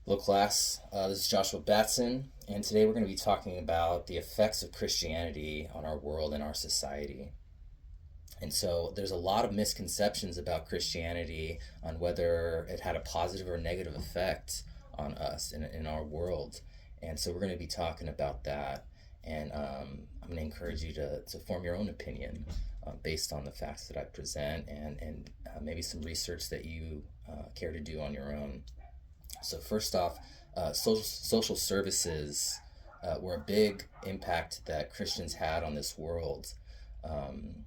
Hello, class. This is Joshua Batson, and today we're going to be talking about the effects of Christianity on our world and our society. And so there's a lot of misconceptions about Christianity on whether it had a positive or negative effect on us in our world. And so we're going to be talking about that. And I'm going to encourage you to form your own opinion based on the facts that I present and maybe some research that you care to do on your own. So first off, social services were a big impact that Christians had on this world. Um,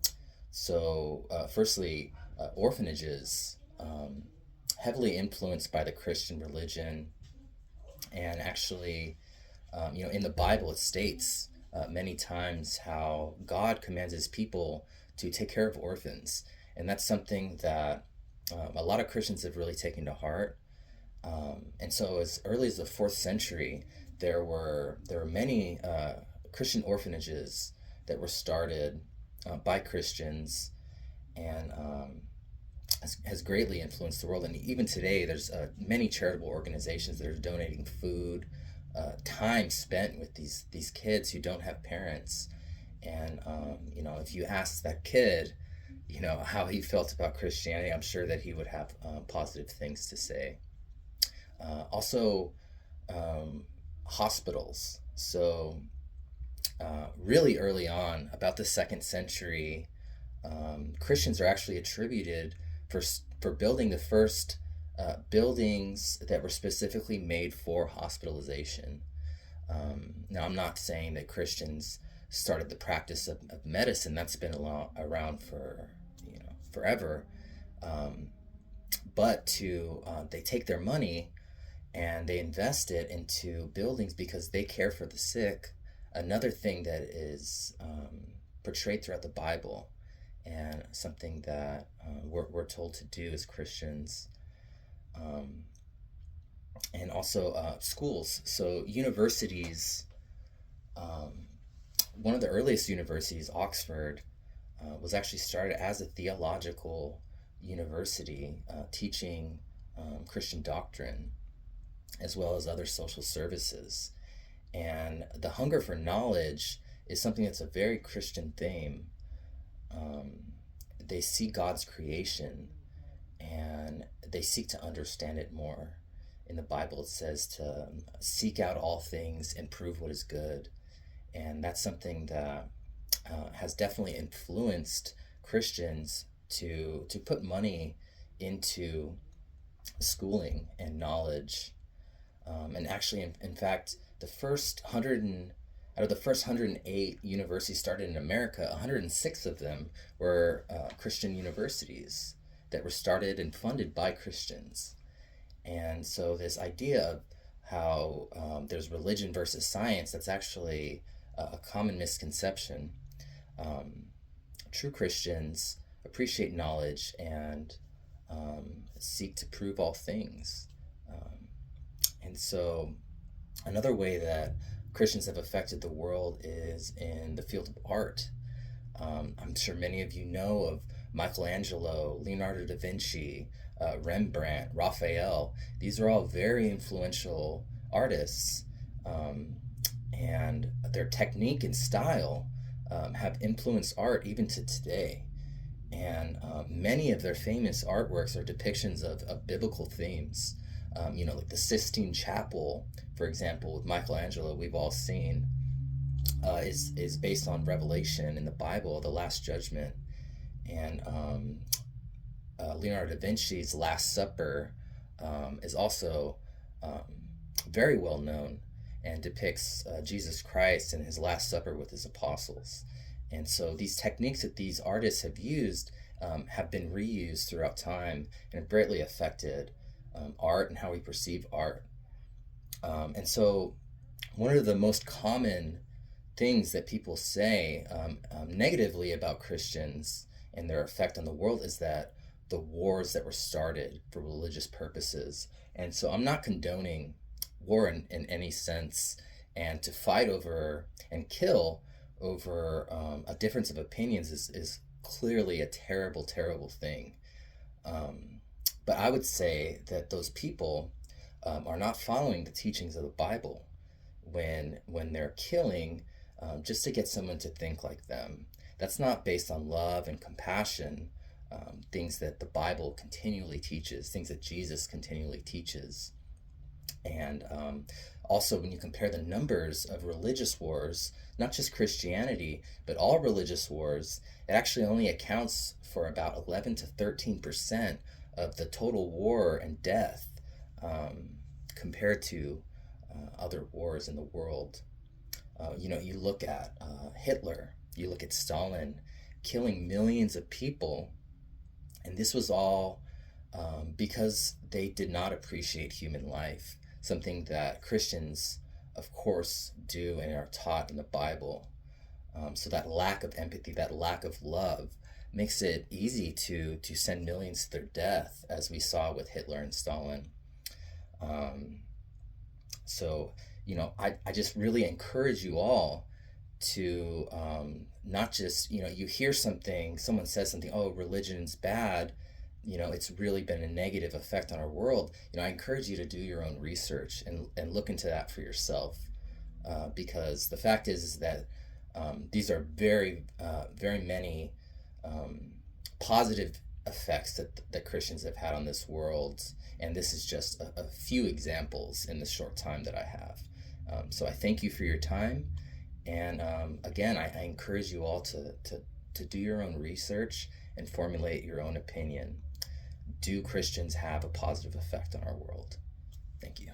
firstly, orphanages, heavily influenced by the Christian religion, and actually, in the Bible it states many times how God commands His people to take care of orphans, and that's something that a lot of Christians have really taken to heart. And so, as early as the fourth century, there were many Christian orphanages that were started by Christians, and has greatly influenced the world. And even today, there's many charitable organizations that are donating food, time spent with these kids who don't have parents. And if you ask that kid, how he felt about Christianity, I'm sure that he would have positive things to say. Also, hospitals. So, really early on, about the second century, Christians are actually attributed for for building the first buildings that were specifically made for hospitalization. Now, I'm not saying that Christians started the practice of medicine. That's been around for forever. Um, but to they take their money and they invest it into buildings because they care for the sick. Another thing that is portrayed throughout the Bible, and something that we're told to do as Christians, um, and also schools. So universities, um, one of the earliest universities, Oxford, was actually started as a theological university, teaching Christian doctrine as well as other social services. And the hunger for knowledge is something that's a very Christian theme. Um, they see God's creation and they seek to understand it more. In the Bible, it says to seek out all things and prove what is good. And that's something that has definitely influenced Christians to put money into schooling and knowledge. And actually, in fact, the first hundred and out of the first 108 universities started in America, 106 of them were Christian universities that were started and funded by Christians. And so this idea of how there's religion versus science, that's actually a common misconception. Um, True Christians appreciate knowledge and seek to prove all things. Um, and so another way that Christians have affected the world is in the field of art. I'm sure many of you know of Michelangelo, Leonardo da Vinci, Rembrandt, Raphael. These are all very influential artists, um, and their technique and style have influenced art even to today. And many of their famous artworks are depictions of biblical themes. Like the Sistine Chapel, for example, with Michelangelo, we've all seen, is based on Revelation in the Bible, the Last Judgment. And Leonardo da Vinci's Last Supper is also um, very well known and depicts Jesus Christ and his Last Supper with his apostles. And so these techniques that these artists have used have been reused throughout time and have greatly affected art and how we perceive art. And so one of the most common things that people say negatively about Christians and their effect on the world is that the wars that were started for religious purposes. And so I'm not condoning war in any sense, and to fight over and kill over a difference of opinions is clearly a terrible, terrible thing. But I would say that those people are not following the teachings of the Bible when they're killing just to get someone to think like them. That's not based on love and compassion, things that the Bible continually teaches, things that Jesus continually teaches. And also, when you compare the numbers of religious wars, not just Christianity, but all religious wars, it actually only accounts for about 11 to 13% of the total war and death, um, compared to other wars in the world. You look at Hitler, you look at Stalin, killing millions of people, and this was all because they did not appreciate human life, something that Christians, of course, do and are taught in the Bible. So that lack of empathy, that lack of love, makes it easy to send millions to their death, as we saw with Hitler and Stalin. Um, so, I just really encourage you all to not just, you hear something, someone says something, oh, religion's bad, it's really been a negative effect on our world. I encourage you to do your own research and look into that for yourself, because the fact is that these are very many um, positive effects that Christians have had on this world, and this is just a few examples in the short time that I have. So I thank you for your time, and again, I encourage you all to do your own research and formulate your own opinion. Do Christians have a positive effect on our world? Thank you.